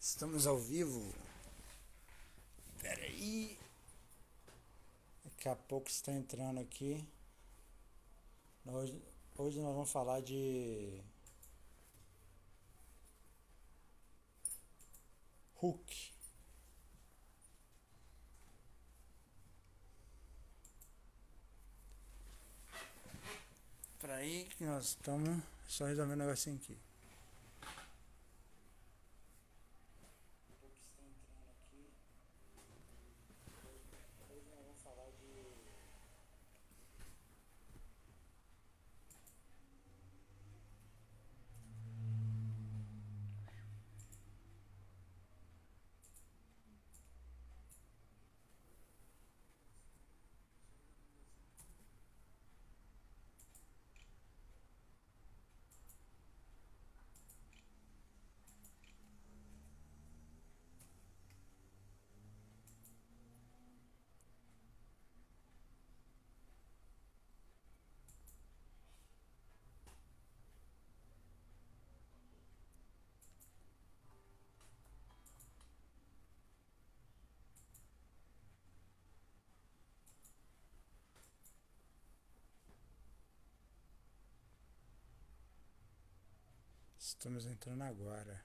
Estamos ao vivo. Pera aí. Daqui a pouco está entrando aqui. Hoje nós vamos falar de Hook. Pera aí que nós estamos só resolvendo um negocinho aqui. Hoje nós vamos falar de Estamos entrando agora.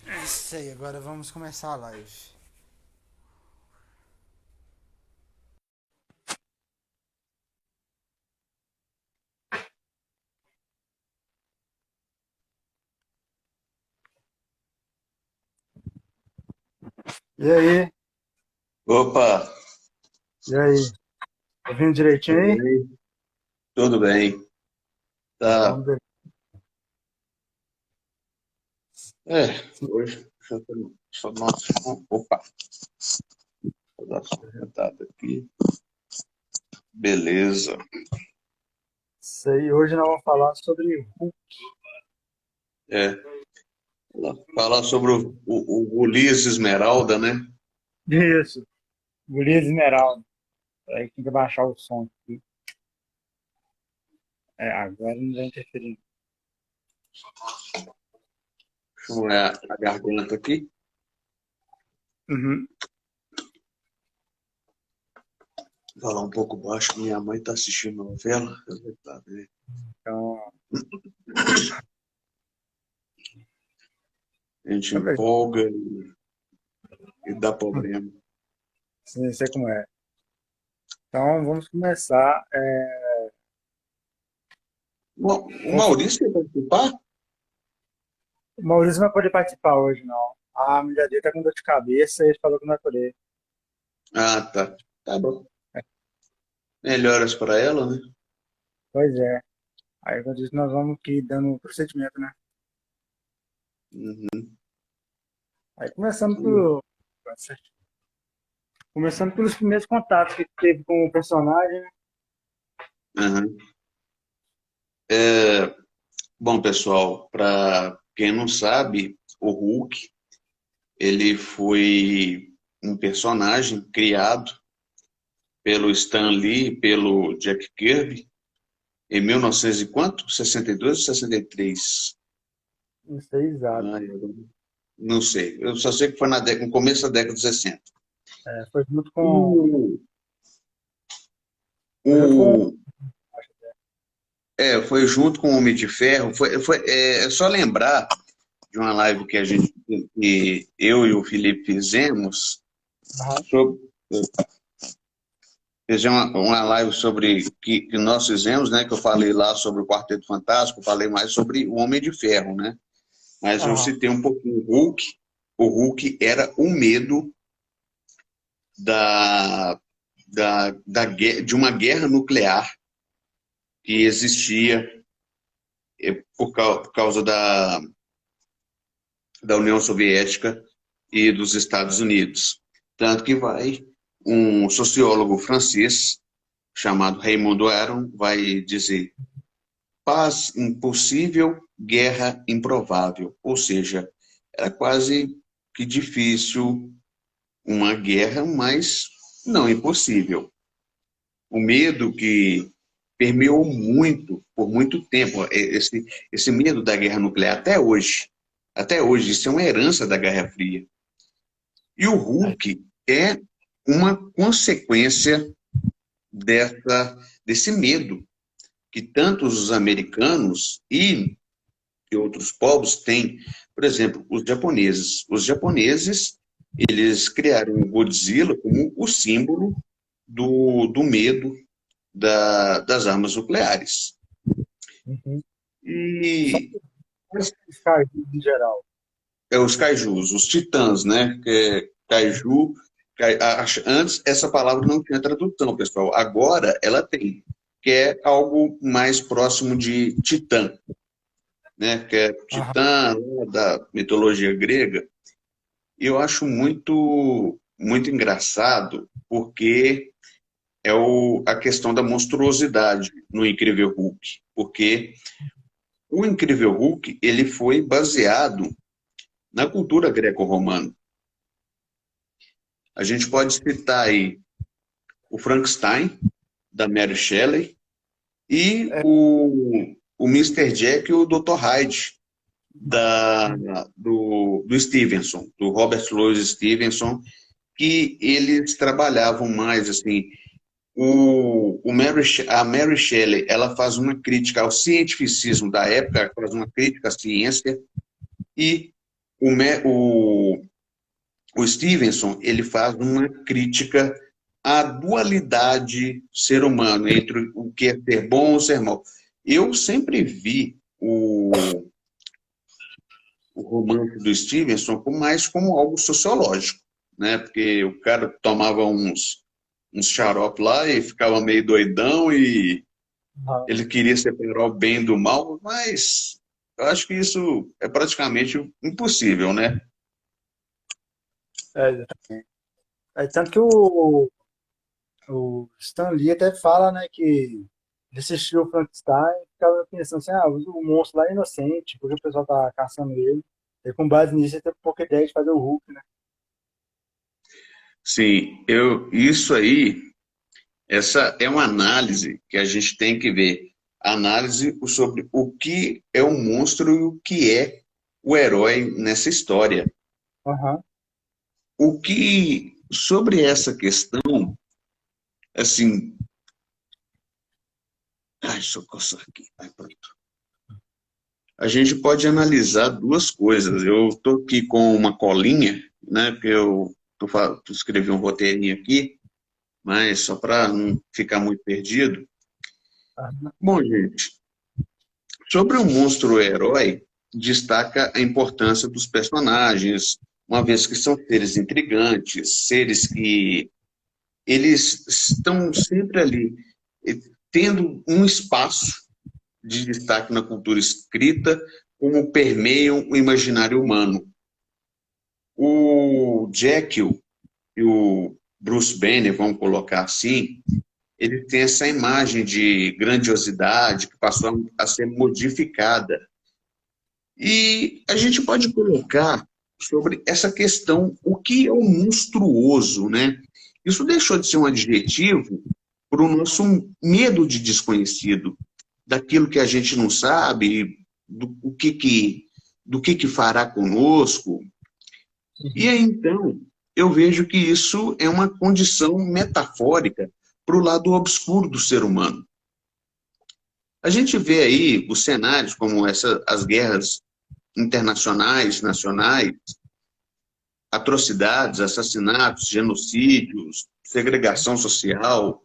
É isso aí, agora vamos começar a live. E aí? Opa, E aí? Tá ouvindo direitinho tudo aí? bem? Tudo bem. Então, Tá. Hoje deixa eu só dar opa, vou dar uma aumentada aqui. Beleza. isso aí, hoje nós vamos falar sobre Hook. É, falar sobre o Ulisses Esmeralda, né? Isso, Golias Esmeralda. Aí tem que baixar o som aqui. Agora não vai interferir. Deixa eu molhar a garganta aqui. Uhum. Falar um pouco baixo, minha mãe está assistindo novela. Tá vendo? Então, A gente deixa eu ver. empolga e dá problema. Sei como é. Então, vamos começar. O Maurício quer participar? O Maurício não vai poder participar hoje, não. A mulher dele tá com dor de cabeça e ele falou que não vai poder. Ah, tá. Tá bom. Melhoras para ela, né? Pois é. Aí, quando isso, nós vamos aqui dando procedimento, né? Uhum. Aí, começando pelos primeiros contatos que teve com o personagem, né? Uhum. É, bom, pessoal, para quem não sabe, o Hulk, ele foi um personagem criado pelo Stan Lee e pelo Jack Kirby em 1900 e quanto? 62 ou 63? Não sei exato. Eu não sei. Eu só sei que foi no começo da década de 60. Foi junto com. O, Foi junto com. o, foi junto com o Homem de Ferro. É só lembrar de uma live que eu e o Felipe fizemos Aham. sobre uma live sobre que nós fizemos, né? Que eu falei lá sobre o Quarteto Fantástico, falei mais sobre o Homem de Ferro, né? Mas eu Aham. citei um pouquinho o Hulk. O Hulk era o medo da, de uma guerra nuclear que existia por causa da União Soviética e dos Estados Unidos. Tanto que vai um sociólogo francês chamado Raimundo Aron vai dizer paz impossível, guerra improvável. Ou seja, era quase que difícil uma guerra, mas não impossível. O medo que permeou muito, por muito tempo, esse medo da guerra nuclear até hoje. Até hoje, isso é uma herança da Guerra Fria. E o Hulk é uma consequência desse medo que tantos os americanos e outros povos têm. Por exemplo, os japoneses. Os japoneses, eles criaram o Godzilla como o símbolo do medo das armas nucleares. Uhum. Só E os caras, em geral. os kaijus, os titãs, né? Kaiju, antes essa palavra não tinha tradução, pessoal. Agora ela tem, que é algo mais próximo de titã, né? Que é titã, né, da mitologia grega. E eu acho muito, muito engraçado, porque é a questão da monstruosidade no Incrível Hulk. Porque o Incrível Hulk, ele foi baseado na cultura greco-romana. A gente pode citar aí o Frankenstein, da Mary Shelley, e o Mr. Jack e o Dr. Hyde, do Stevenson, do Robert Louis Stevenson, que eles trabalhavam mais assim. A Mary Shelley, ela faz uma crítica ao cientificismo da época, faz uma crítica à ciência, e o Stevenson, ele faz uma crítica à dualidade ser humano, entre o que é ser bom ou ser mal. Eu sempre vi o romance do Stevenson mais como algo sociológico, né? Porque o cara tomava uns xarope lá e ficava meio doidão e ele queria separar o bem do mal, mas eu acho que isso é praticamente impossível, né? Exatamente. Tanto que o Stan Lee até fala, né, que ele assistiu o Frankenstein e ficava pensando assim, o monstro lá é inocente, porque o pessoal tá caçando ele. E com base nisso, ele teve pouca ideia de fazer o Hulk, né? Sim, isso aí, essa é uma análise que a gente tem que ver. Análise sobre o que é o monstro e o que é o herói nessa história. Aham. O que, sobre essa questão, assim, deixa eu coçar aqui, pronto. A gente pode analisar duas coisas. Eu estou aqui com uma colinha, né, porque eu escrevi um roteirinho aqui, mas só para não ficar muito perdido. Aham. Bom, gente, sobre o monstro-herói, destaca a importância dos personagens, uma vez que são seres intrigantes, seres que eles estão sempre ali, tendo um espaço de destaque na cultura escrita, como permeiam o imaginário humano. O Jekyll e o Bruce Banner, vamos colocar assim, ele tem essa imagem de grandiosidade que passou a ser modificada. E a gente pode colocar sobre essa questão, o que é o monstruoso, né? Isso deixou de ser um adjetivo para o nosso medo de desconhecido, daquilo que a gente não sabe, do que fará conosco. E aí, então, eu vejo que isso é uma condição metafórica para o lado obscuro do ser humano. A gente vê aí os cenários como as guerras internacionais, nacionais, atrocidades, assassinatos, genocídios, segregação social,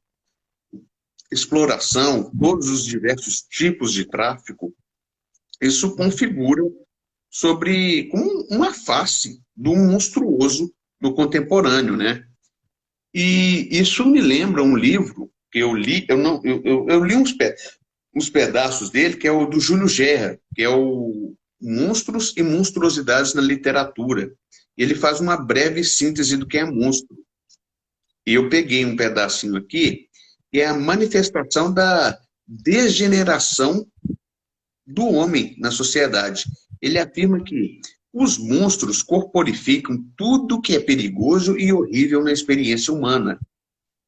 exploração, todos os diversos tipos de tráfico. Isso configura sobre uma face do monstruoso do contemporâneo, né? E isso me lembra um livro que eu li, eu li uns pedaços dele, que é o do Júlio Gerra, que é o Monstros e Monstruosidades na Literatura. Ele faz uma breve síntese do que é monstro. E eu peguei um pedacinho aqui, que é a manifestação da degeneração do homem na sociedade. Ele afirma que os monstros corporificam tudo que é perigoso e horrível na experiência humana.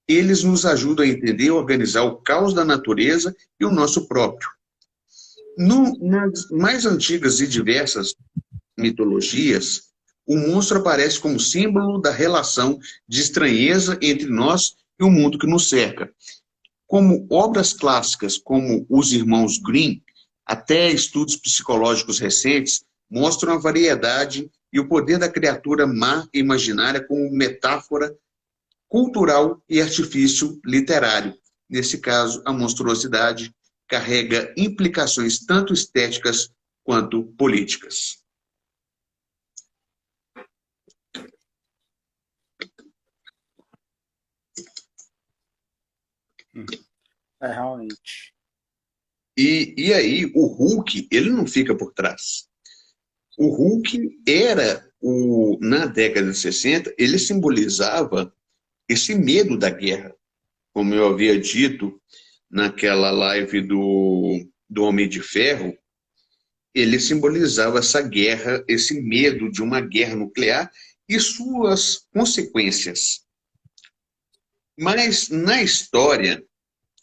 eles nos ajudam a entender e organizar o caos da natureza e o nosso próprio. Nas mais antigas e diversas mitologias, o monstro aparece como símbolo da relação de estranheza entre nós e o mundo que nos cerca. Como obras clássicas como Os Irmãos Grimm, até estudos psicológicos recentes mostram a variedade e o poder da criatura má e imaginária como metáfora cultural e artifício literário. Nesse caso, a monstruosidade carrega implicações tanto estéticas quanto políticas. Realmente. E aí, o Hulk, ele não fica por trás. O Hulk era, na década de 60, ele simbolizava esse medo da guerra. Como eu havia dito naquela live do Homem de Ferro, ele simbolizava essa guerra, esse medo de uma guerra nuclear e suas consequências. Mas, na história,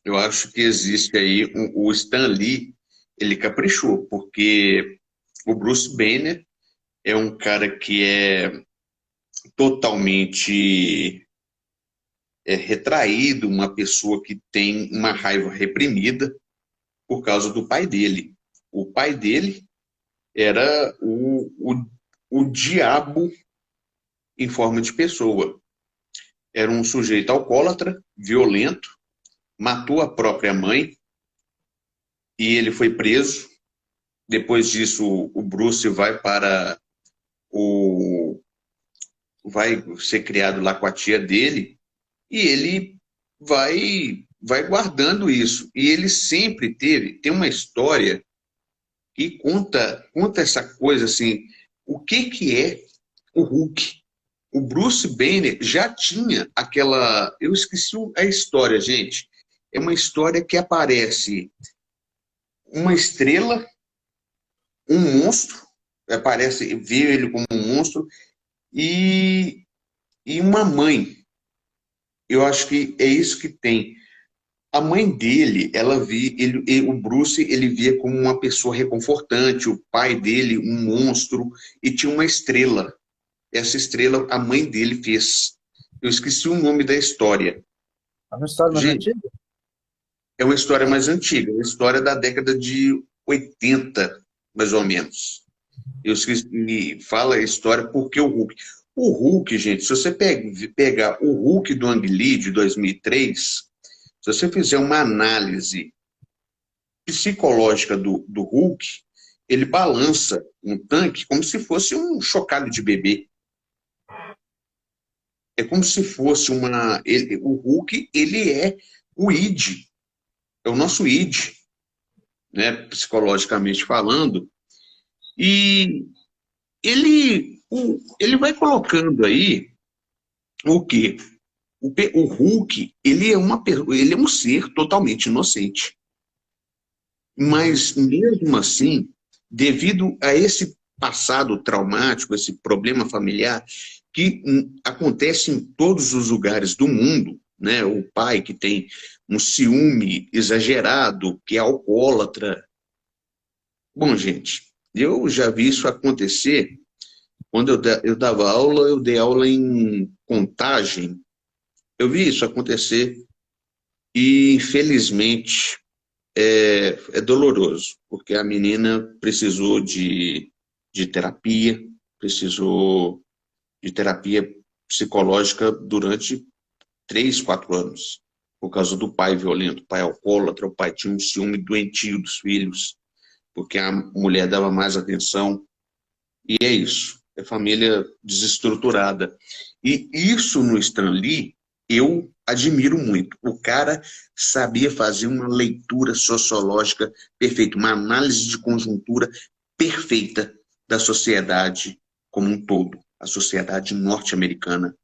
eu acho que existe aí o Stan Lee, ele caprichou, porque o Bruce Banner é um cara que é totalmente retraído, uma pessoa que tem uma raiva reprimida por causa do pai dele. O pai dele era o diabo em forma de pessoa. Era um sujeito alcoólatra, violento, matou a própria mãe e ele foi preso. Depois disso, o Bruce vai para vai ser criado lá com a tia dele e ele vai guardando isso. E ele sempre tem uma história que conta essa coisa assim, o que é o Hulk. O Bruce Banner já tinha aquela, eu esqueci a história, gente. É uma história que aparece uma estrela, um monstro, vê ele como um monstro, e uma mãe. Eu acho que é isso que tem. A mãe dele, o Bruce, ele via como uma pessoa reconfortante, o pai dele, um monstro, e tinha uma estrela. Essa estrela, a mãe dele fez. Eu esqueci o nome da história. É uma história mais Gente, antiga? é uma história mais antiga, é uma história da década de 80, mais ou menos. Eu esqueci, me fala a história porque o Hulk. O Hulk, gente, se você pegar o Hulk do Ang Lee de 2003, se você fizer uma análise psicológica do Hulk, ele balança um tanque como se fosse um chocalho de bebê. É como se fosse o Hulk, ele é o id, é o nosso id, né, psicologicamente falando, e ele vai colocando aí o quê? O Hulk, ele é um ser totalmente inocente. Mas, mesmo assim, devido a esse passado traumático, esse problema familiar, que acontece em todos os lugares do mundo, né? O pai que tem um ciúme exagerado, que é alcoólatra. Bom, gente, eu já vi isso acontecer. Quando eu dava aula, eu dei aula em Contagem. Eu vi isso acontecer e, infelizmente, é doloroso, porque a menina precisou de terapia, precisou de terapia psicológica durante 3, 4 anos, por causa do pai violento, o pai alcoólatra, o pai tinha um ciúme doentio dos filhos, porque a mulher dava mais atenção, e é isso, é família desestruturada. E isso no Stan Lee, eu admiro muito. O cara sabia fazer uma leitura sociológica perfeita, uma análise de conjuntura perfeita da sociedade como um todo, a sociedade norte-americana,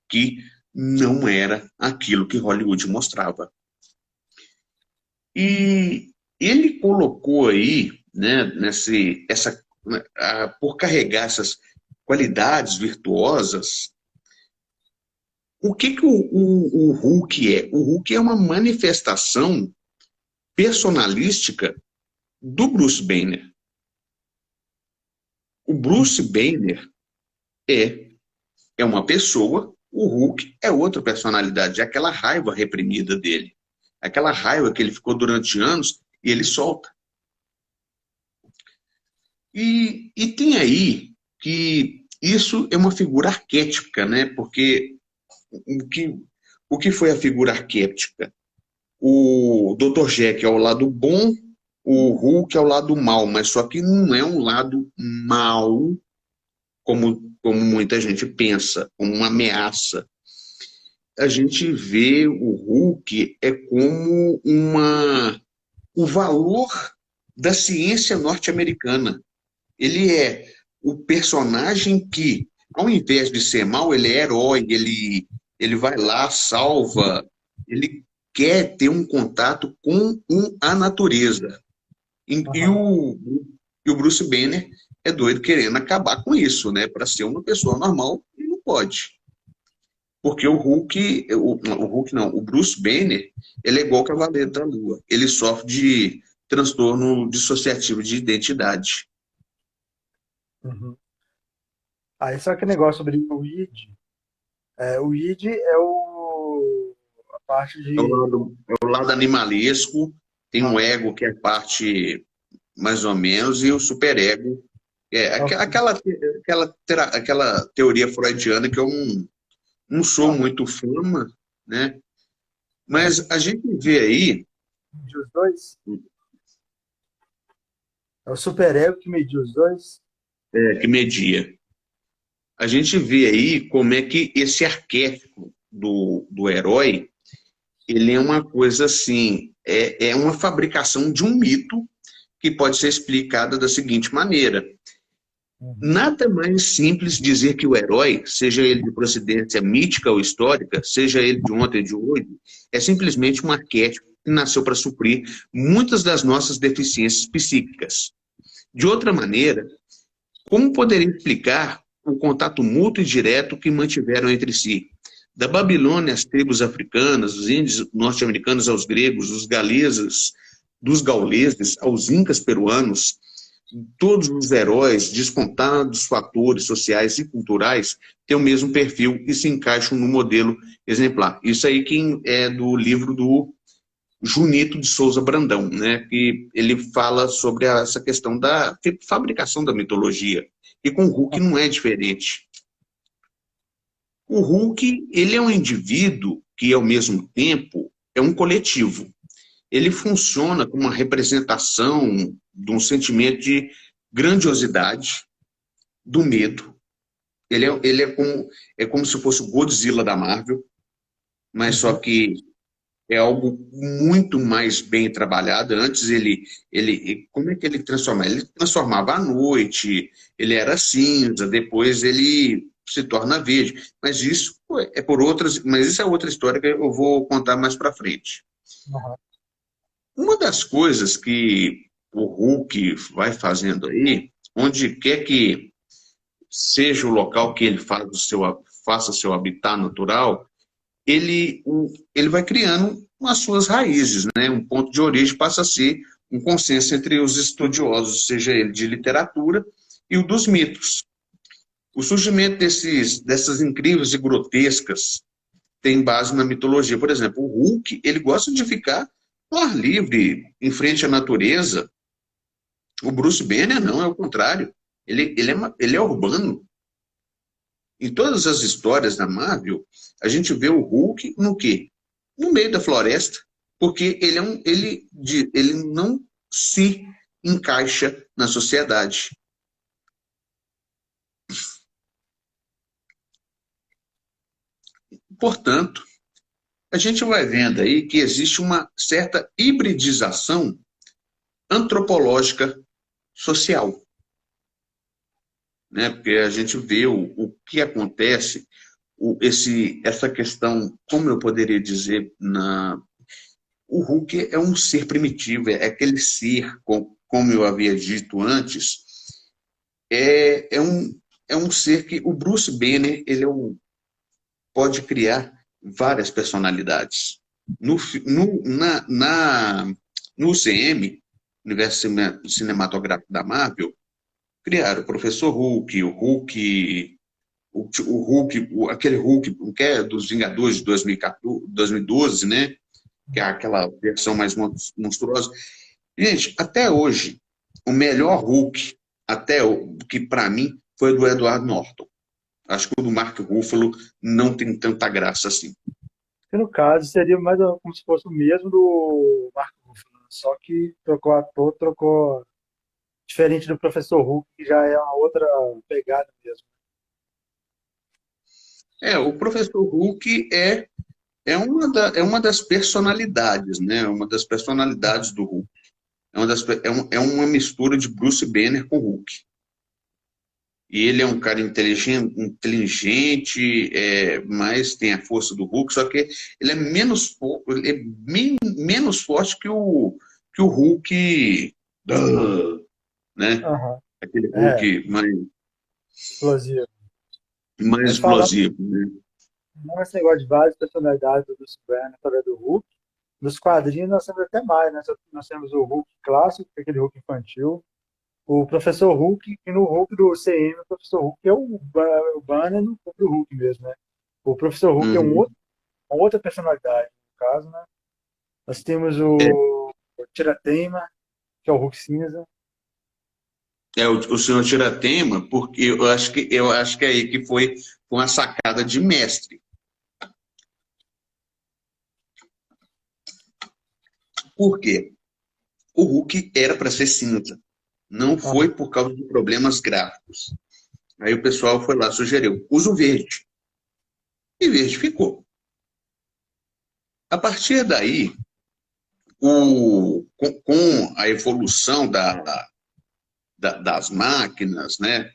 que não era aquilo que Hollywood mostrava. E ele colocou aí, né, por carregar essas qualidades virtuosas, O que que o Hulk é? O Hulk é uma manifestação personalística do Bruce Banner. O Bruce Banner é, é uma pessoa, o Hulk é outra personalidade, é aquela raiva reprimida dele. Aquela raiva que ele ficou durante anos e ele solta. E tem aí que isso é uma figura arquétipica, né? Porque o que foi a figura arquétipica? O Dr. Jekyll é o lado bom, o Hulk é o lado mal, mas só que não é um lado mal como muita gente pensa, como uma ameaça. A gente vê o Hulk é como o valor da ciência norte-americana. Ele é o personagem que, ao invés de ser mal, ele é herói, ele vai lá, salva, ele quer ter um contato com a natureza. E Aham. o Bruce Banner é doido querendo acabar com isso, né? Para ser uma pessoa normal, ele não pode. Porque o Hulk não, o Bruce Banner, ele é igual o Cavaleiro da Lua. Ele sofre de transtorno dissociativo de identidade. Uhum. Aí só que negócio sobre o id. O id é a parte de. É o lado animalesco, tem Ah, um ego que é parte mais ou menos, e o superego. É ok. aquela teoria freudiana que eu não sou Ah, muito fã, né? aham. Mas a gente vê aí, Mediu os dois? É o superego que mediu os dois? que media, a gente vê aí como é que esse arquétipo do herói, ele é uma coisa assim, é uma fabricação de um mito que pode ser explicada da seguinte maneira. Uhum. Nada mais simples dizer que o herói, seja ele de procedência mítica ou histórica, seja ele de ontem ou de hoje, é simplesmente um arquétipo que nasceu para suprir muitas das nossas deficiências psíquicas. De outra maneira, como poderia explicar o contato mútuo e direto que mantiveram entre si? Da Babilônia às tribos africanas, os índios norte-americanos aos gregos, os galeses, dos gauleses aos incas peruanos, todos os heróis, descontados fatores sociais e culturais, têm o mesmo perfil e se encaixam no modelo exemplar. Isso aí que é do livro do Junito de Souza Brandão, né? Que ele fala sobre essa questão da fabricação da mitologia. E com o Hulk não é diferente. O Hulk, ele é um indivíduo que, ao mesmo tempo, é um coletivo. Ele funciona como uma representação de um sentimento de grandiosidade, do medo. É como se fosse o Godzilla da Marvel, mas só Uhum. que é algo muito mais bem trabalhado. Antes como é que ele transforma? Ele transformava à noite, ele era cinza, depois ele se torna verde. Mas isso é outra história que eu vou contar mais para frente. Aham. Uma das coisas que o Hulk vai fazendo aí, onde quer que seja o local que ele faça seu habitat natural, ele vai criando as suas raízes, né? Um ponto de origem passa a ser um consenso entre os estudiosos, seja ele de literatura e o dos mitos. O surgimento dessas incríveis e grotescas tem base na mitologia. Por exemplo, o Hulk, ele gosta de ficar no ar livre, em frente à natureza. O Bruce Banner não, é o contrário. Ele é urbano. Em todas as histórias da Marvel, a gente vê o Hulk no quê? No meio da floresta, porque ele não se encaixa na sociedade. Portanto, a gente vai vendo aí que existe uma certa hibridização antropológica social, né? Porque a gente vê o que acontece, essa questão, como eu poderia dizer, o Hulk é um ser primitivo, é aquele ser, como eu havia dito antes, é, é, um, é um ser que o Bruce Banner, ele é pode criar várias personalidades. No UCM, Universo Cinematográfico da Marvel, criaram o Professor Hulk, aquele Hulk que é dos Vingadores de 2014, 2012, né? Que é aquela versão mais monstruosa. Gente, até hoje, o melhor Hulk, que para mim, foi o do Edward Norton. Acho que o do Mark Ruffalo não tem tanta graça assim. Que no caso seria mais como se fosse o mesmo do Marco Ruffalo, né? Só que trocou ator, trocou diferente do Professor Hulk, que já é uma outra pegada mesmo. O Professor Hulk é uma das personalidades, né? Uma das personalidades do Hulk. É uma mistura de Bruce Banner com Hulk. E ele é um cara inteligente, mas tem a força do Hulk, só que ele é menos forte que o Hulk, né? Aham, Aquele é, Hulk explosivo. mais Mas falando explosivo, né? nesse negócio de várias personalidades do Bruce Banner, através do Hulk, nos quadrinhos nós temos até mais, né? Nós temos o Hulk clássico, que é aquele Hulk infantil, o Professor Hulk, e no Hulk do CM, o Professor Hulk é o Banner no próprio Hulk mesmo, né? O Professor Hulk é Uhum. uma outra personalidade, no caso, né? Nós temos É, o Tirateima, que é o Hulk cinza. o senhor Tiratema, porque eu acho que é aí que foi uma sacada de mestre. Por quê? O Hulk era para ser cinza. Não Aham. foi por causa de problemas gráficos. Aí o pessoal foi lá, sugeriu, usa o verde. E verde ficou. A partir daí, com a evolução das máquinas, né,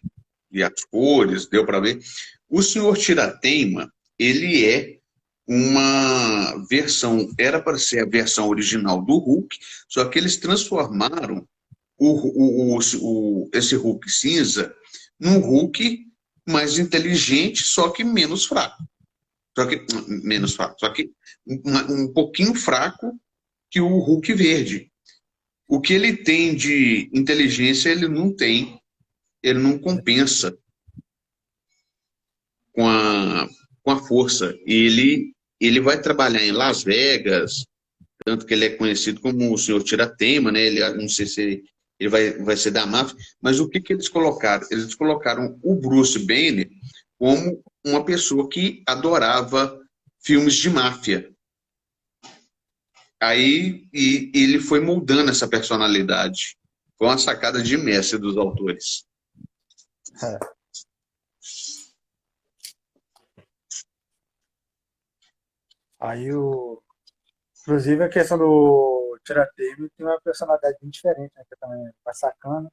e as cores, deu para ver, o senhor Tirateima, ele é uma versão, era para ser a versão original do Hulk, só que eles transformaram esse Hulk cinza num Hulk mais inteligente, só que menos fraco. Só que um pouquinho fraco que o Hulk verde. O que ele tem de inteligência, ele não tem, ele não compensa com a força. Ele vai trabalhar em Las Vegas, tanto que ele é conhecido como o senhor Tiratema, né? Ele, não sei se ele vai ser da máfia, mas o que eles colocaram? Eles colocaram o Bruce Banner como uma pessoa que adorava filmes de máfia. Aí ele foi moldando essa personalidade. Foi uma sacada de mestre dos autores. É. Aí inclusive a questão do Tirateima tem uma personalidade bem diferente, né? Que também é mais sacana.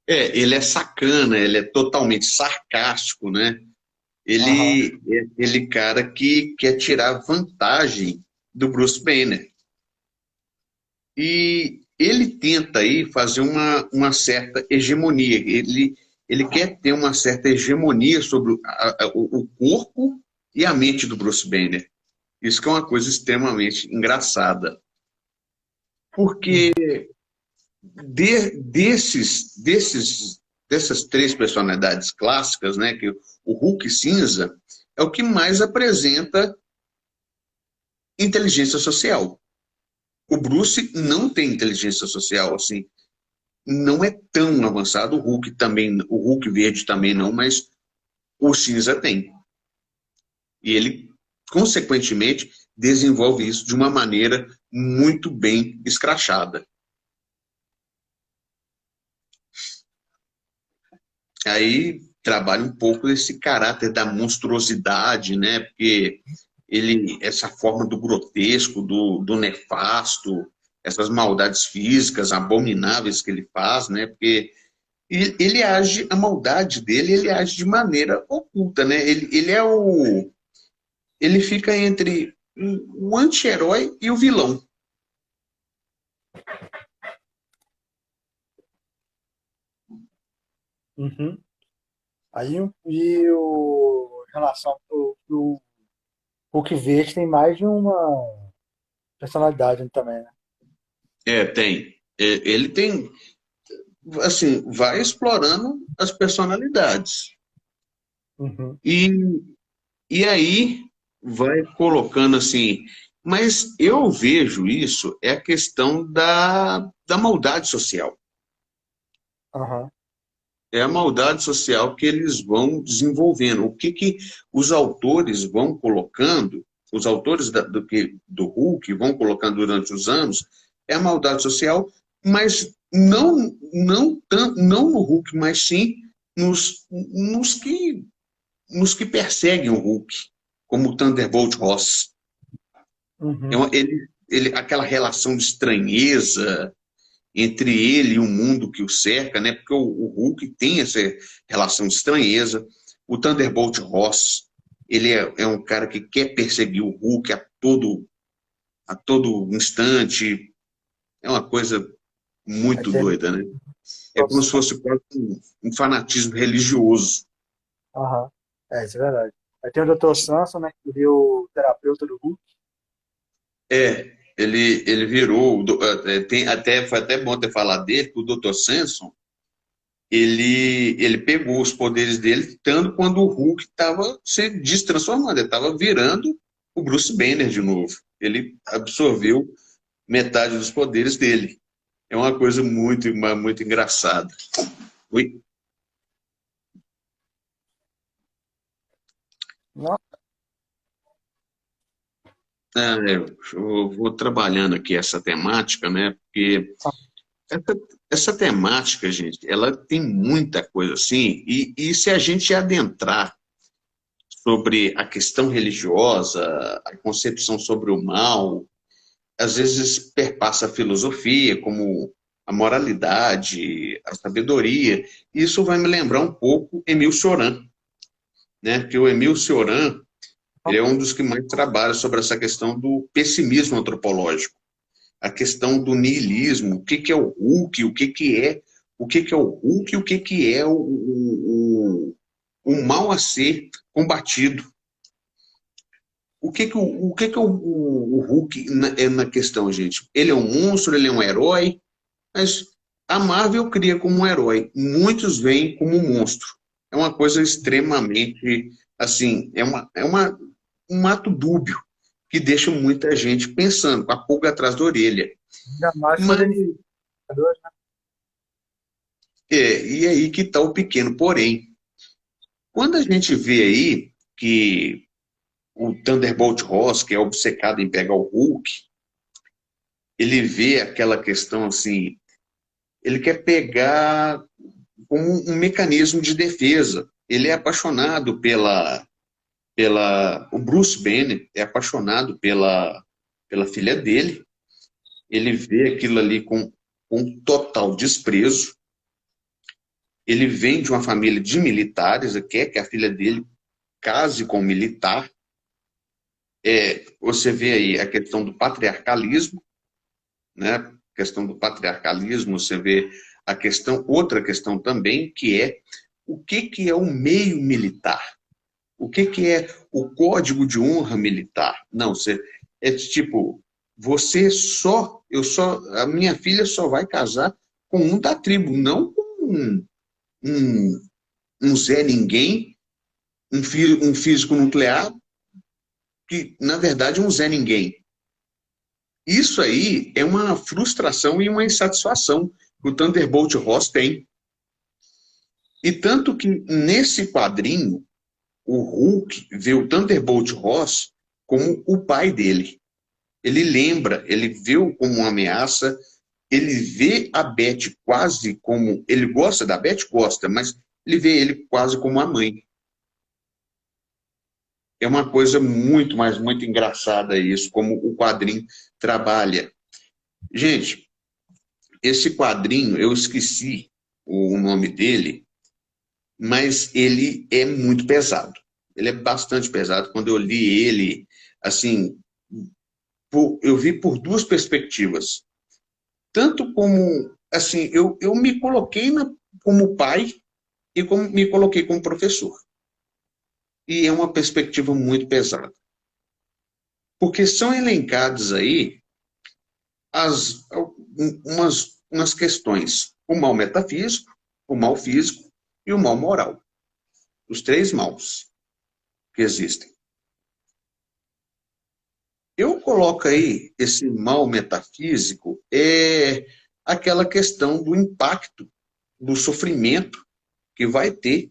Ele é sacana, ele é totalmente sarcástico, né? Aham. Ele é aquele cara que quer tirar vantagem do Bruce Banner. E ele tenta aí fazer uma certa hegemonia. Ele quer ter uma certa hegemonia sobre o corpo e a mente do Bruce Banner. Isso que é uma coisa extremamente engraçada. Porque Uhum. dessas três personalidades clássicas, né, que o Hulk cinza é o que mais apresenta inteligência social. O Bruce não tem inteligência social assim, não é tão avançado. O Hulk também, o Hulk verde também não, mas o cinza tem. E ele, consequentemente, desenvolve isso de uma maneira muito bem escrachada. Aí trabalha um pouco esse caráter da monstruosidade, né? Porque essa forma do grotesco, do nefasto, essas maldades físicas abomináveis que ele faz, né? Porque ele age, a maldade dele, ele age de maneira oculta, né? Ele fica entre o anti-herói e o vilão. Uhum. Aí relação do Hulk verde tem mais de uma personalidade também, né? Tem. Ele tem, assim, vai explorando as personalidades. Uhum. E, e aí vai colocando assim. Mas eu vejo isso, é a questão da maldade social. Aham. É a maldade social que eles vão desenvolvendo. O que os autores vão colocando, os autores do Hulk vão colocando durante os anos, é a maldade social, mas não no Hulk, mas sim nos que perseguem o Hulk, como o Thunderbolt Ross. Uhum. Aquela relação de estranheza entre ele e o mundo que o cerca, né? Porque o Hulk tem essa relação de estranheza. O Thunderbolt Ross, ele é um cara que quer perseguir o Hulk a todo instante. É uma coisa Aí muito tem doida, né? É como se fosse quase um fanatismo religioso. Aham. Isso é verdade. Aí tem o Dr. Samson, né? Que viu o terapeuta do Hulk. Ele virou, foi até bom ter falado dele, que o Dr. Samson, ele pegou os poderes dele tanto quando o Hulk estava se destransformando, ele estava virando o Bruce Banner de novo. Ele absorveu metade dos poderes dele. É uma coisa muito, muito engraçada. Ui. Nossa. Eu vou trabalhando aqui essa temática, né? Porque essa temática, gente, ela tem muita coisa assim, e se a gente adentrar sobre a questão religiosa, a concepção sobre o mal, às vezes perpassa a filosofia, como a moralidade, a sabedoria. Isso vai me lembrar um pouco Emile Cioran, né? Que o Emile Cioran, ele é um dos que mais trabalha sobre essa questão do pessimismo antropológico, a questão do niilismo, o que que é o Hulk, o que que é o Hulk, o que que é o mal a ser combatido. O que que é o Hulk na questão, gente? Ele é um monstro, ele é um herói, mas a Marvel cria como um herói. Muitos veem como um monstro. É uma coisa extremamente, assim, um ato dúbio que deixa muita gente pensando, com a pulga atrás da orelha. Ainda mais quando Mas ele fica doido, né? e aí que está o pequeno porém. Quando a gente vê aí que o Thunderbolt Ross, que é obcecado em pegar o Hulk, ele vê aquela questão assim, ele quer pegar como um mecanismo de defesa. Ele é apaixonado o Bruce Banner é apaixonado pela filha dele. Ele vê aquilo ali com total desprezo. Ele vem de uma família de militares, quer que a filha dele case com um militar. Você vê aí a questão do patriarcalismo, né? A questão do patriarcalismo, você vê outra questão também, que é o que é o meio militar? O que é o código de honra militar? Não, é tipo, a minha filha só vai casar com um da tribo, não com um, um Zé Ninguém, um físico nuclear, que na verdade é um Zé Ninguém. Isso aí é uma frustração e uma insatisfação que o Thunderbolt Ross tem. E tanto que nesse quadrinho, o Hulk vê o Thunderbolt Ross como o pai dele. Ele lembra, ele vê-o como uma ameaça, ele vê a Beth quase como... Ele gosta da Beth? Gosta, mas ele vê ele quase como a mãe. É uma coisa muito, mas muito engraçada isso, como o quadrinho trabalha. Gente, esse quadrinho, eu esqueci o nome dele, mas ele é muito pesado. Ele é bastante pesado. Quando eu li ele, assim, eu vi por duas perspectivas. Tanto como, assim, eu me coloquei como pai e me coloquei como professor. e é uma perspectiva muito pesada. Porque são elencadas aí umas questões. O mal metafísico, o mal físico e o mal moral. Os três maus que existem. Eu coloco aí esse mal metafísico aquela questão do impacto, do sofrimento que vai ter,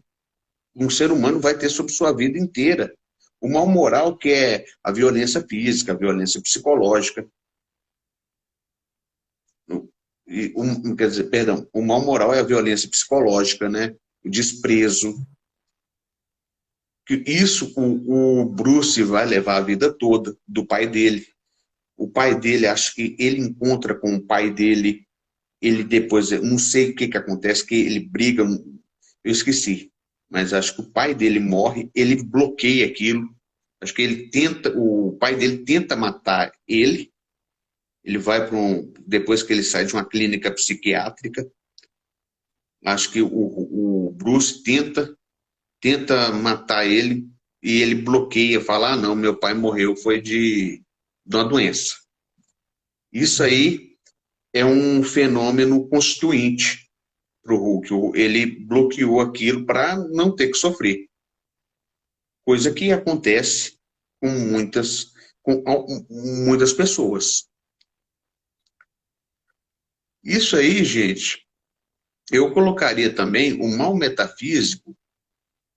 um ser humano vai ter sobre sua vida inteira. O mal moral, que é a violência física, a violência psicológica. Quer dizer, perdão, o mal moral é a violência psicológica, né? O desprezo. Isso o Bruce vai levar a vida toda do pai dele. O pai dele, acho que ele encontra com o pai dele, ele depois, não sei o que acontece, que ele briga, eu esqueci, mas acho que o pai dele morre, ele bloqueia aquilo, acho que o pai dele tenta matar ele vai para depois que ele sai de uma clínica psiquiátrica, acho que o Bruce tenta matar ele, e ele bloqueia, fala, não, meu pai morreu, foi de uma doença. Isso aí é um fenômeno constituinte para o Hulk. Ele bloqueou aquilo para não ter que sofrer. Coisa que acontece com muitas pessoas. Isso aí, gente, eu colocaria também o mal metafísico,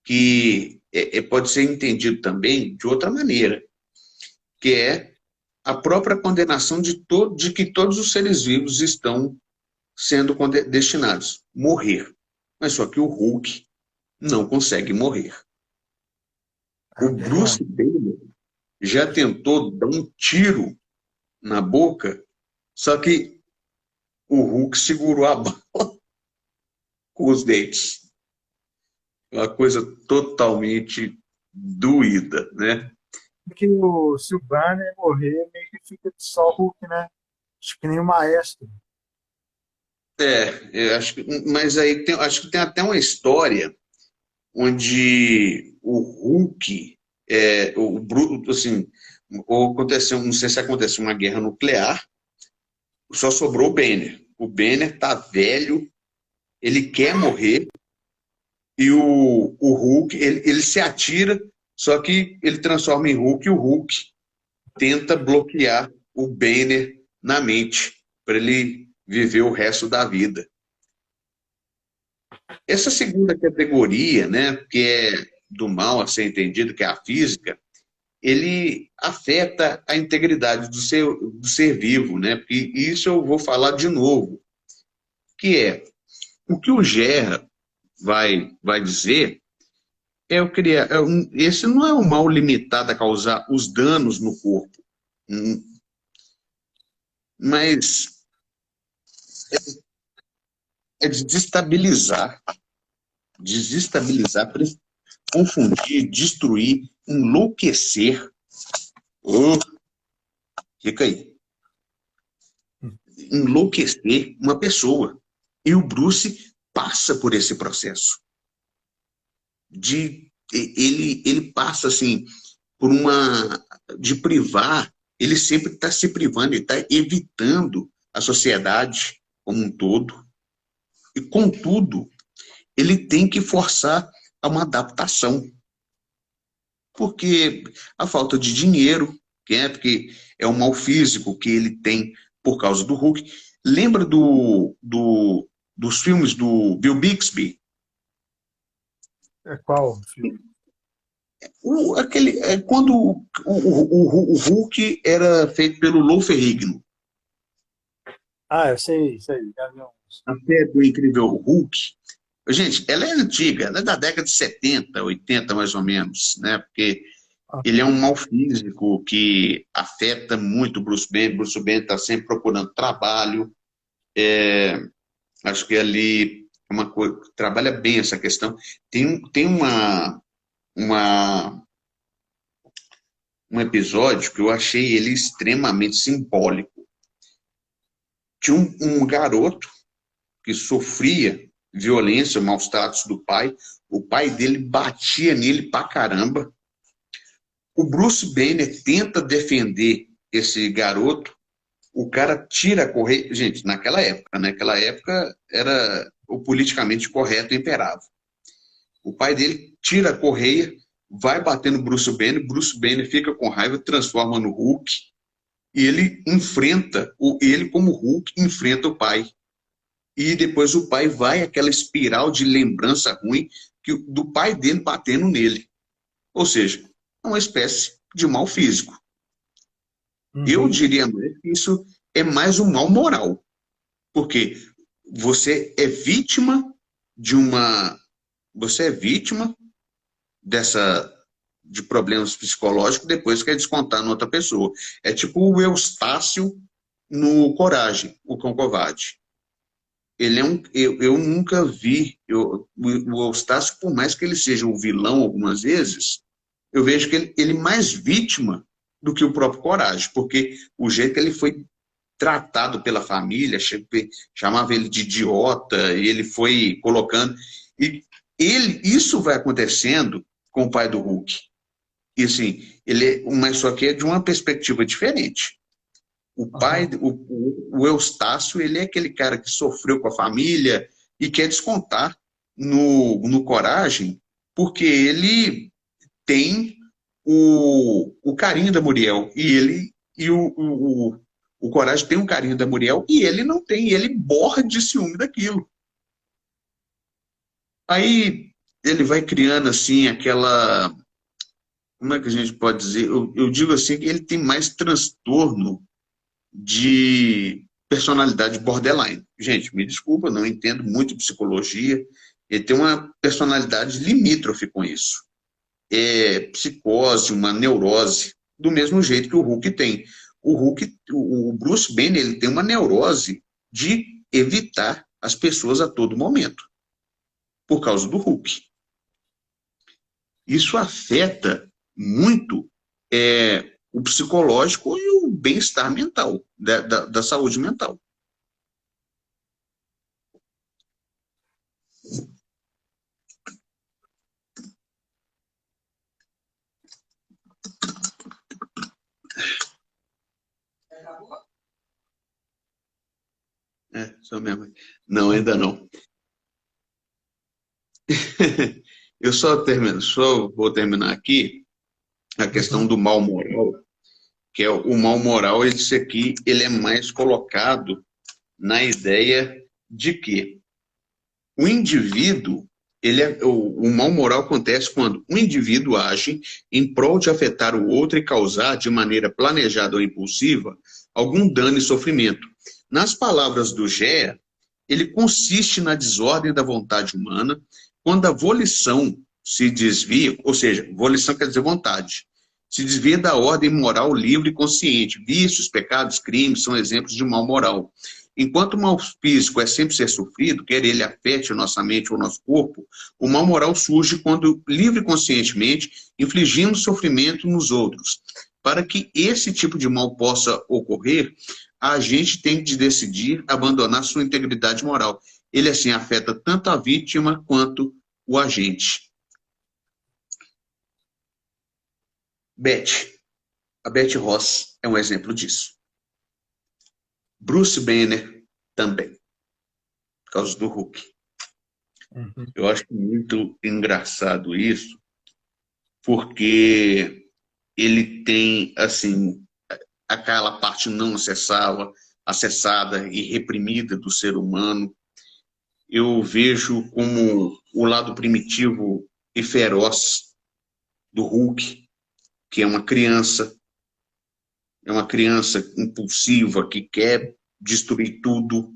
que pode ser entendido também de outra maneira, que é a própria condenação de que todos os seres vivos estão sendo destinados a morrer. Mas só que o Hulk não consegue morrer. O Bruce Banner já tentou dar um tiro na boca, só que o Hulk segurou a bala com os dentes. Uma coisa totalmente doída, né? Porque se o Banner morrer, meio que fica só o Hulk, né? Acho que nem o Maestro. Eu acho que, mas aí acho que tem até uma história onde o Hulk, o Bruto, assim, ou aconteceu, não sei se aconteceu uma guerra nuclear, só sobrou o Banner. O Banner tá velho, ele quer morrer, e o Hulk, ele se atira, só que ele transforma em Hulk, e o Hulk tenta bloquear o Banner na mente, para ele viver o resto da vida. Essa segunda categoria, né, que é do mal a ser entendido, que é a física, ele afeta a integridade do ser vivo, né? E isso eu vou falar de novo, que é o que o Gerra vai dizer esse não é um mal limitado a causar os danos no corpo, mas é desestabilizar, confundir, destruir, enlouquecer. Fica aí. Enlouquecer uma pessoa. E o Bruce passa por esse processo. Ele passa assim por de privar, ele sempre está se privando, ele está evitando a sociedade como um todo. E, contudo, ele tem que forçar a uma adaptação. Porque a falta de dinheiro, porque é um mal físico que ele tem por causa do Hulk. Lembra dos filmes do Bill Bixby? Qual filme? Quando o Hulk era feito pelo Lou Ferrigno. Eu sei. Já vi uns. A Fé do Incrível Hulk. Gente, ela é antiga, ela é da década de 70, 80 mais ou menos, né? Porque ele é um mal físico que afeta muito o Bruce Banner. Bruce Banner está sempre procurando trabalho. Acho que ali é uma coisa, trabalha bem essa questão. Tem um episódio que eu achei ele extremamente simbólico. Tinha um garoto que sofria violência, maus tratos do pai. O pai dele batia nele pra caramba. O Bruce Banner tenta defender esse garoto, o cara tira a correia. Gente, naquela época, né? Naquela época era o politicamente correto imperava. O pai dele tira a correia, vai bater no Bruce Banner fica com raiva, transforma no Hulk, e ele enfrenta, ele como Hulk, enfrenta o pai. E depois o pai vai aquela espiral de lembrança ruim do pai dele batendo nele. Ou seja, é uma espécie de mal físico. Eu Uhum. diria mais que isso é mais um mal moral, porque você é vítima de uma, você é vítima dessa de problemas psicológicos, depois quer descontar na outra pessoa. É tipo o Eustácio no Coragem, o Cão Covarde. Ele é eu nunca vi o Eustácio, por mais que ele seja o vilão algumas vezes, eu vejo que ele mais vítima do que o próprio Coragem, porque o jeito que ele foi tratado pela família, chamava ele de idiota, e ele foi colocando. E isso vai acontecendo com o pai do Hulk. E assim, mas só que é de uma perspectiva diferente. O pai, Aham. o Eustácio, ele é aquele cara que sofreu com a família e quer descontar no Coragem, porque ele tem o carinho da Muriel. O Coragem tem um carinho da Muriel e ele não tem, ele borra de ciúme daquilo. Aí ele vai criando assim aquela. Como é que a gente pode dizer? Eu digo assim que ele tem mais transtorno de personalidade borderline. Gente, me desculpa, não entendo muito psicologia. Ele tem uma personalidade limítrofe com isso. É psicose, uma neurose, do mesmo jeito que o Hulk tem. O Bruce Banner, ele tem uma neurose de evitar as pessoas a todo momento, por causa do Hulk. Isso afeta muito o psicológico e o bem-estar mental, da saúde mental. Só mesmo. Não, ainda não. Eu só vou terminar aqui a questão Uhum. do mal moral, que é o mal moral, esse aqui, ele é mais colocado na ideia de que o indivíduo, o mal moral acontece quando o indivíduo age em prol de afetar o outro e causar, de maneira planejada ou impulsiva, algum dano e sofrimento. Nas palavras do Gea, ele consiste na desordem da vontade humana, quando a volição se desvia, ou seja, volição quer dizer vontade, se desvia da ordem moral livre e consciente. Vícios, pecados, crimes são exemplos de mal moral. Enquanto o mal físico é sempre ser sofrido, quer ele afete a nossa mente ou o nosso corpo, o mal moral surge quando, livre e conscientemente, infligimos sofrimento nos outros. Para que esse tipo de mal possa ocorrer, a gente tem de decidir abandonar sua integridade moral. Ele, assim, afeta tanto a vítima quanto o agente. A Beth Ross é um exemplo disso. Bruce Banner também, por causa do Hulk. Uhum. Eu acho muito engraçado isso, porque ele tem, assim, aquela parte não acessada e reprimida do ser humano. Eu vejo como o lado primitivo e feroz do Hulk, que é uma criança impulsiva que quer destruir tudo,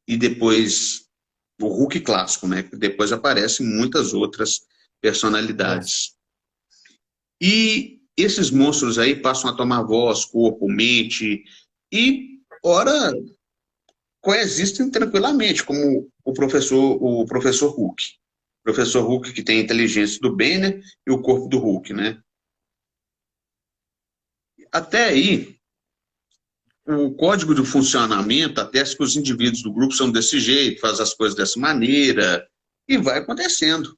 e depois o Hulk clássico, né? Depois aparecem muitas outras É. personalidades. E esses monstros aí passam a tomar voz, corpo, mente, e, ora, coexistem tranquilamente, como o professor Hulk. O professor Hulk que tem a inteligência do Banner e o corpo do Hulk, né? Até aí, o código de funcionamento atesta que os indivíduos do grupo são desse jeito, fazem as coisas dessa maneira, e vai acontecendo.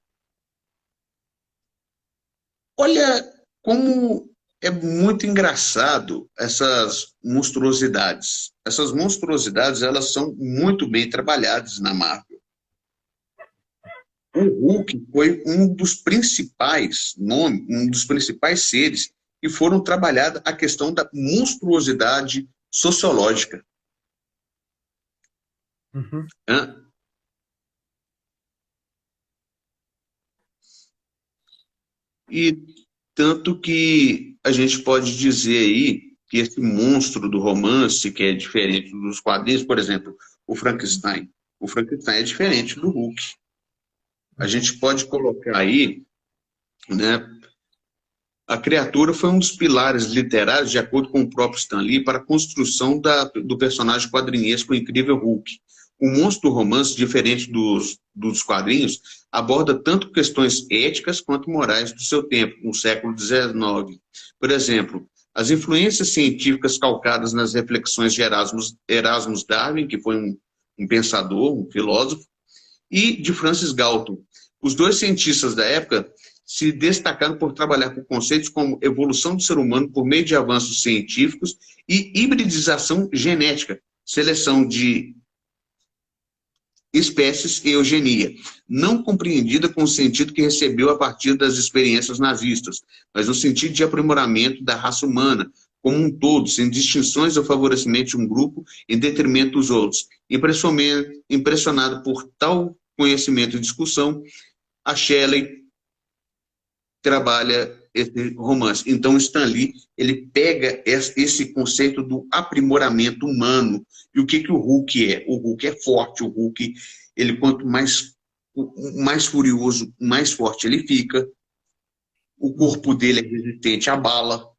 Olha como é muito engraçado essas monstruosidades. Essas monstruosidades, elas são muito bem trabalhadas na Marvel. O Hulk foi um dos principais nomes, um dos principais seres que foram trabalhada a questão da monstruosidade sociológica. Uhum. Né? E tanto que a gente pode dizer aí que esse monstro do romance, que é diferente dos quadrinhos, por exemplo, o Frankenstein. O Frankenstein é diferente do Hulk. A gente pode colocar aí, né, a criatura foi um dos pilares literários, de acordo com o próprio Stan Lee, para a construção do personagem quadrinesco Incrível Hulk. O monstro do romance, diferente dos quadrinhos, aborda tanto questões éticas quanto morais do seu tempo, no século XIX. Por exemplo, as influências científicas calcadas nas reflexões de Erasmus Darwin, que foi um pensador, um filósofo, e de Francis Galton. Os dois cientistas da época se destacaram por trabalhar com conceitos como evolução do ser humano por meio de avanços científicos e hibridização genética, seleção de espécies e eugenia, não compreendida com o sentido que recebeu a partir das experiências nazistas, mas no sentido de aprimoramento da raça humana como um todo, sem distinções ou favorecimento de um grupo em detrimento dos outros. Impressionado por tal conhecimento e discussão, a Shelley trabalha esse romance. Então, Stan Lee, ele pega esse conceito do aprimoramento humano. E o que o Hulk é? O Hulk é forte, o Hulk, ele quanto mais furioso, mais forte ele fica. O corpo dele é resistente à bala.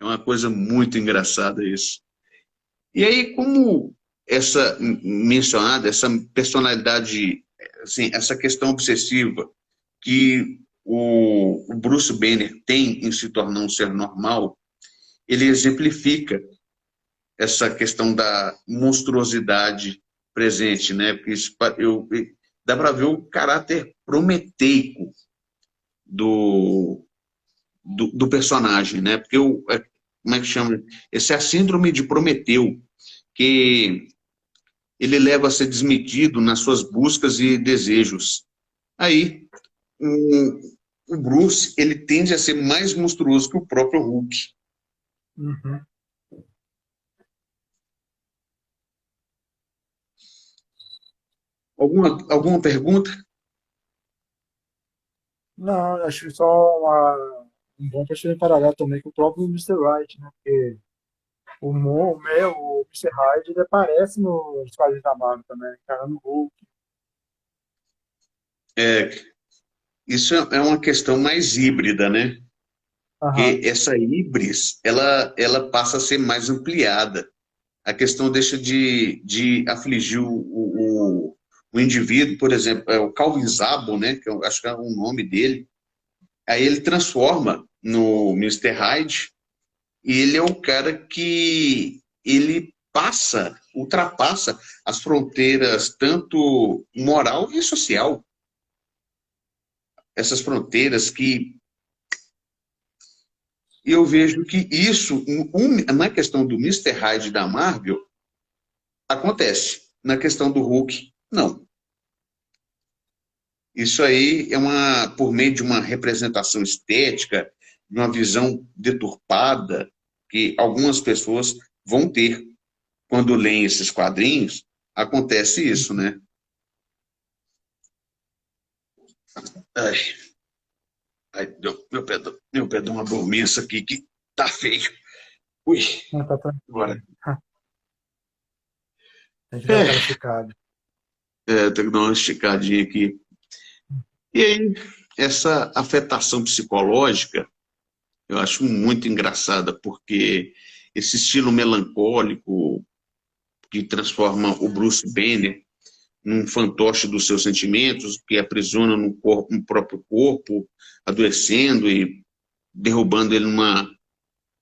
É uma coisa muito engraçada isso. E aí, como essa mencionada, essa personalidade, assim, essa questão obsessiva que o Bruce Banner tem em se tornar um ser normal, ele exemplifica essa questão da monstruosidade presente, né? Porque dá para ver o caráter prometeico do personagem, né? Porque como é que chama? Essa é a síndrome de Prometeu, que ele leva a ser desmedido nas suas buscas e desejos. Aí, o Bruce, ele tende a ser mais monstruoso que o próprio Hulk. Uhum. Alguma pergunta? Não, acho que só um bom para em paralelo também com o próprio Mr. Right, né? Porque o Mr. Hyde, ele aparece nos quadrinhos da Marvel também, encarando o Hulk. É, isso é uma questão mais híbrida, né? Aham. Porque essa híbris, ela passa a ser mais ampliada. A questão deixa de afligir o indivíduo, por exemplo, é o Calvin Zabo, né? Que eu acho que é o nome dele. Aí ele transforma no Mr. Hyde, e ele é o cara que ele ultrapassa as fronteiras tanto moral e social. Essas fronteiras que eu vejo que isso, na questão do Mr. Hyde da Marvel, acontece. Na questão do Hulk, não. Isso aí é por meio de uma representação estética, de uma visão deturpada, que algumas pessoas vão ter quando leem esses quadrinhos, acontece isso, né? Ai, meu pé deu uma dormência aqui que tá feio. Ui, Não, tá tranquilo. agora. Tem que dar aquela É, esticada. tem que dar uma esticadinha aqui. E aí, essa afetação psicológica, eu acho muito engraçada, porque esse estilo melancólico que transforma o Bruce Banner num fantoche dos seus sentimentos, que aprisiona no próprio corpo, adoecendo e derrubando ele numa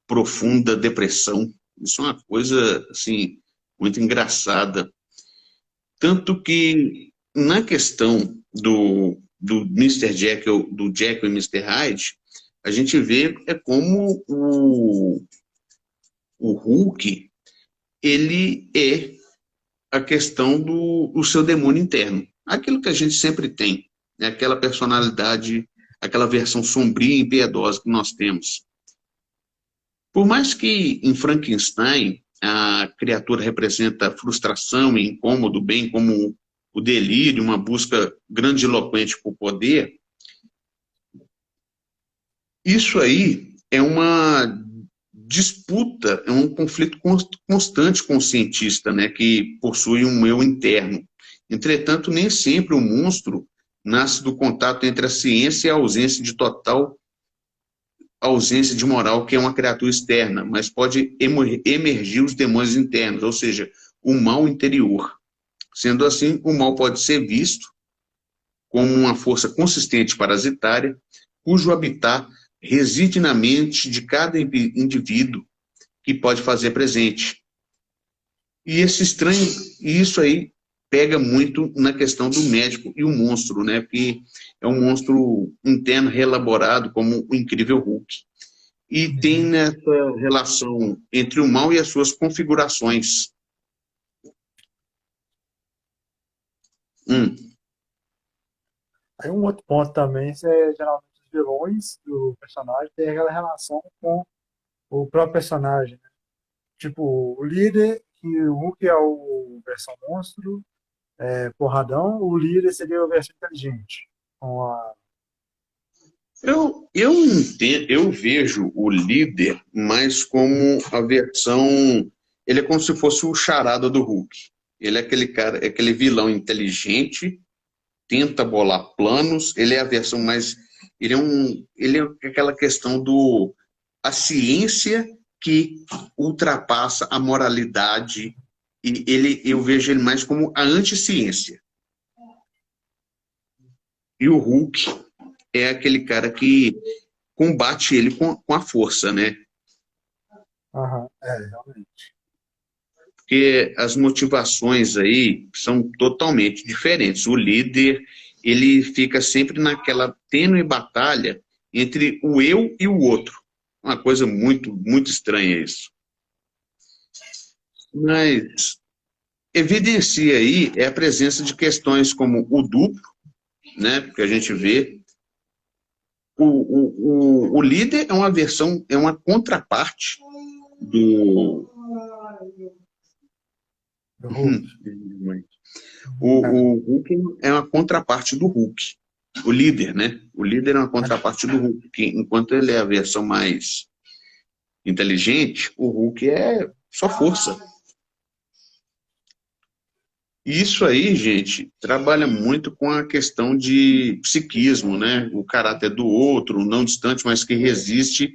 profunda depressão. Isso é uma coisa, assim, muito engraçada. Tanto que, na questão do Mr. Jekyll, do Jekyll e Mr. Hyde, a gente vê como o Hulk, ele é a questão do seu demônio interno. Aquilo que a gente sempre tem, né? Aquela personalidade, aquela versão sombria e impiedosa que nós temos. Por mais que em Frankenstein a criatura representa frustração e incômodo, bem como o delírio, uma busca grandiloquente por poder, isso aí é uma disputa, é um conflito constante com o cientista, né, que possui um eu interno. Entretanto, nem sempre o monstro nasce do contato entre a ciência e a ausência de moral, que é uma criatura externa, mas pode emergir os demônios internos, ou seja, o mal interior. Sendo assim, o mal pode ser visto como uma força consistente parasitária, cujo habitat reside na mente de cada indivíduo que pode fazer presente. E isso aí pega muito na questão do médico e o monstro, né? Que é um monstro interno reelaborado como o incrível Hulk. E tem nessa relação entre o mal e as suas configurações. Aí um outro ponto também, geralmente os vilões do personagem tem aquela relação com o próprio personagem, né? Tipo, o líder, que o Hulk é o versão monstro, porradão, o líder seria a versão inteligente. Com a... Eu vejo o líder mais como a versão. Ele é como se fosse o charada do Hulk. Ele é aquele cara, é aquele vilão inteligente, tenta bolar planos. Ele é a versão mais. Ele é aquela questão do. A ciência que ultrapassa a moralidade. E eu vejo ele mais como a anticiência. E o Hulk é aquele cara que combate ele com a força, né? Aham, realmente. Porque as motivações aí são totalmente diferentes. O líder, ele fica sempre naquela tênue batalha entre o eu e o outro. Uma coisa muito, muito estranha isso. Mas evidencia aí a presença de questões como o duplo, né? Que a gente vê. O líder é uma versão, é uma contraparte do. Do Hulk. O Hulk é uma contraparte do Hulk. O líder, né? O líder é uma contraparte do Hulk. Que, enquanto ele é a versão mais inteligente, o Hulk é só força. E isso aí, gente, trabalha muito com a questão de psiquismo, né? O caráter do outro, não distante, mas que resiste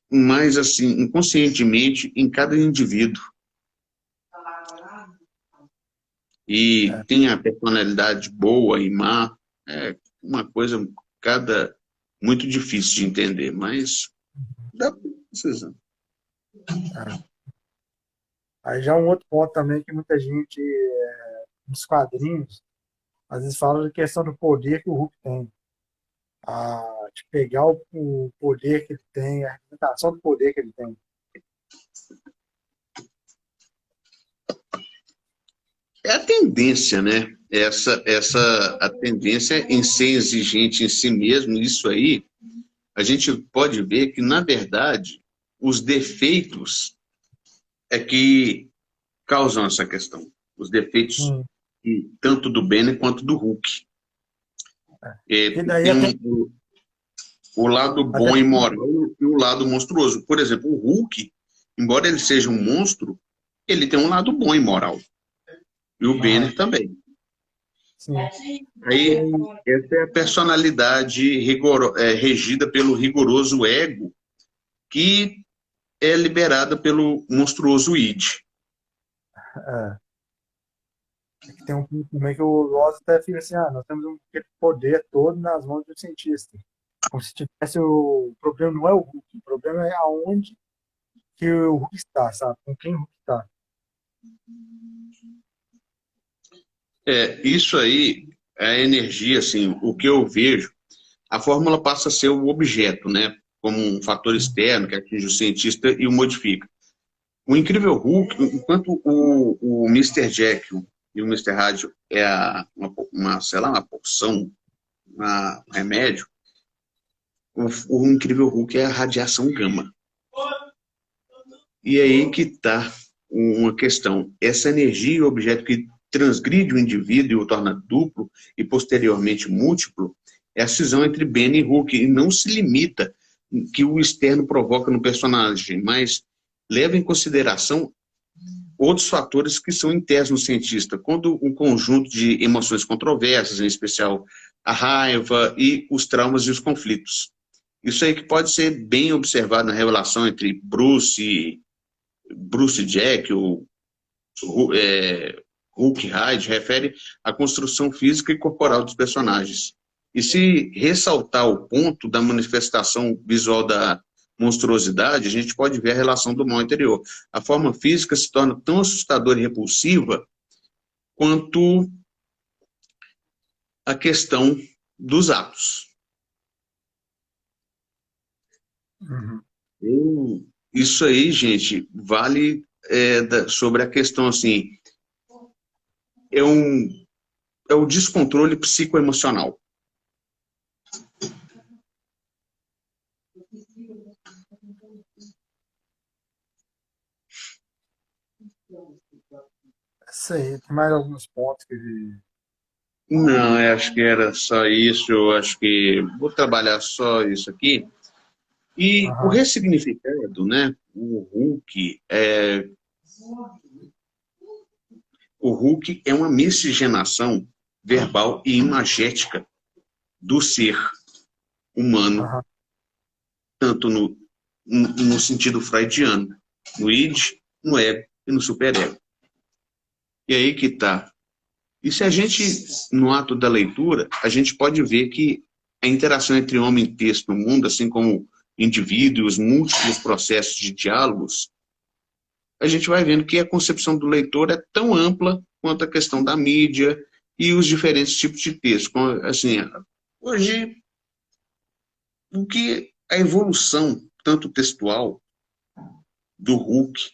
mais assim, inconscientemente em cada indivíduo. E tem a personalidade boa e má, é uma coisa muito difícil de entender, mas dá para precisar. Aí já um outro ponto também que muita gente, nos quadrinhos, às vezes fala da questão do poder que o Hulk tem. De pegar o poder que ele tem, a representação do poder que ele tem. É a tendência, né? A tendência em ser exigente em si mesmo, isso aí, a gente pode ver que, na verdade, os defeitos é que causam essa questão. Os defeitos, tanto do Banner quanto do Hulk. E daí Tem até, o lado bom e moral e o lado monstruoso. Por exemplo, o Hulk, embora ele seja um monstro, ele tem um lado bom e moral. E o Banner também. sim, Aí, essa é a personalidade regida pelo rigoroso ego, que é liberada pelo monstruoso id. tem um ponto também que o Ross até fica assim, nós temos aquele poder todo nas mãos do cientista. Como se tivesse o problema não é o Hulk, o problema é aonde que o Hulk está, sabe? Com quem o Hulk está. Isso aí, a energia, assim, o que eu vejo, a fórmula passa a ser o objeto, né? Como um fator externo que atinge o cientista e o modifica. O Incrível Hulk, enquanto o Mr. Jekyll e o Mr. Hyde é sei lá, uma porção, um remédio, o Incrível Hulk é a radiação gama. E aí que está uma questão. Essa energia e objeto que transgride o indivíduo e o torna duplo e posteriormente múltiplo é a cisão entre Ben e Hulk, e não se limita que o externo provoca no personagem, mas leva em consideração outros fatores que são internos no cientista, quando um conjunto de emoções controversas, em especial a raiva e os traumas e os conflitos. Isso aí que pode ser bem observado na relação entre Bruce Jack, Hulk Hyde, refere à construção física e corporal dos personagens. E se ressaltar o ponto da manifestação visual da monstruosidade, a gente pode ver a relação do mal interior. A forma física se torna tão assustadora e repulsiva quanto a questão dos atos. Uhum. Isso aí, gente, vale sobre a questão assim, é, um, é o descontrole psicoemocional. Isso aí, tem mais alguns pontos que ele. Não, eu acho que era só isso. Eu acho que vou trabalhar só isso aqui. E o Aham, ressignificado, né? O Hulk é uma miscigenação verbal e imagética do ser humano, aham, tanto no sentido freudiano, no id, no ego e no superego. E aí que está. E se a gente, no ato da leitura, a gente pode ver que a interação entre homem e texto no mundo, assim como indivíduos, múltiplos processos de diálogos, a gente vai vendo que a concepção do leitor é tão ampla quanto a questão da mídia e os diferentes tipos de texto. Assim, hoje, o que a evolução, tanto textual, do Hulk,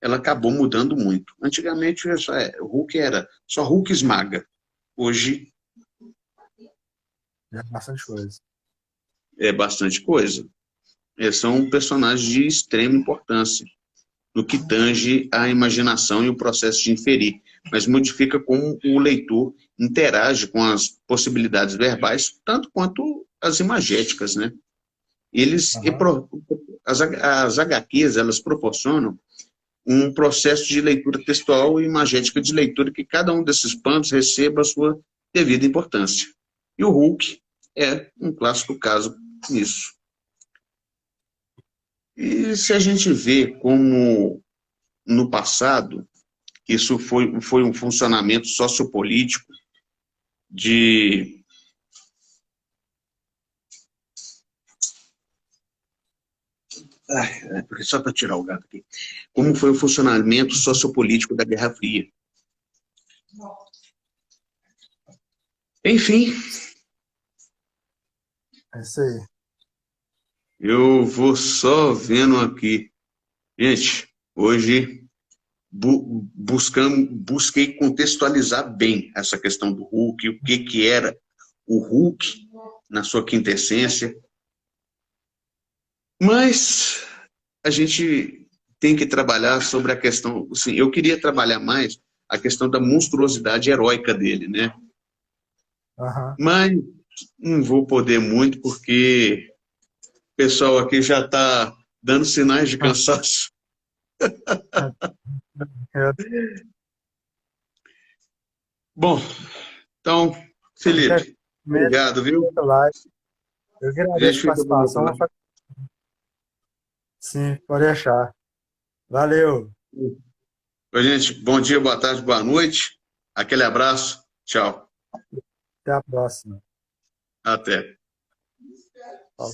ela acabou mudando muito. Antigamente, o Hulk era só Hulk esmaga. Hoje, já é bastante coisa. é bastante coisa. São personagens de extrema importância no que tange a imaginação e o processo de inferir, mas modifica como o leitor interage com as possibilidades verbais, tanto quanto as imagéticas, né? Eles, Aham, as HQs, elas proporcionam um processo de leitura textual e imagética de leitura que cada um desses pontos receba a sua devida importância. E o Hulk é um clássico caso nisso. E se a gente vê como, no passado, isso foi um funcionamento sociopolítico de... Só para tirar o gato aqui. Como foi o funcionamento sociopolítico da Guerra Fria. Enfim, é isso aí. eu vou só vendo aqui. Gente, hoje busquei contextualizar bem essa questão do Hulk, o que era o Hulk na sua quintessência, mas a gente tem que trabalhar sobre a questão, assim, eu queria trabalhar mais a questão da monstruosidade heróica dele, né? Aham. Mas não vou poder muito porque o pessoal aqui já está dando sinais de cansaço. Eu Bom, então, qualquer Felipe, momento, obrigado, viu? lá. Eu A agradeço gente a fica bom participação. falar. Sim, pode deixar. Valeu. Oi, gente, bom dia, boa tarde, boa noite. Aquele abraço. Tchau. Até a próxima. Até. Falou.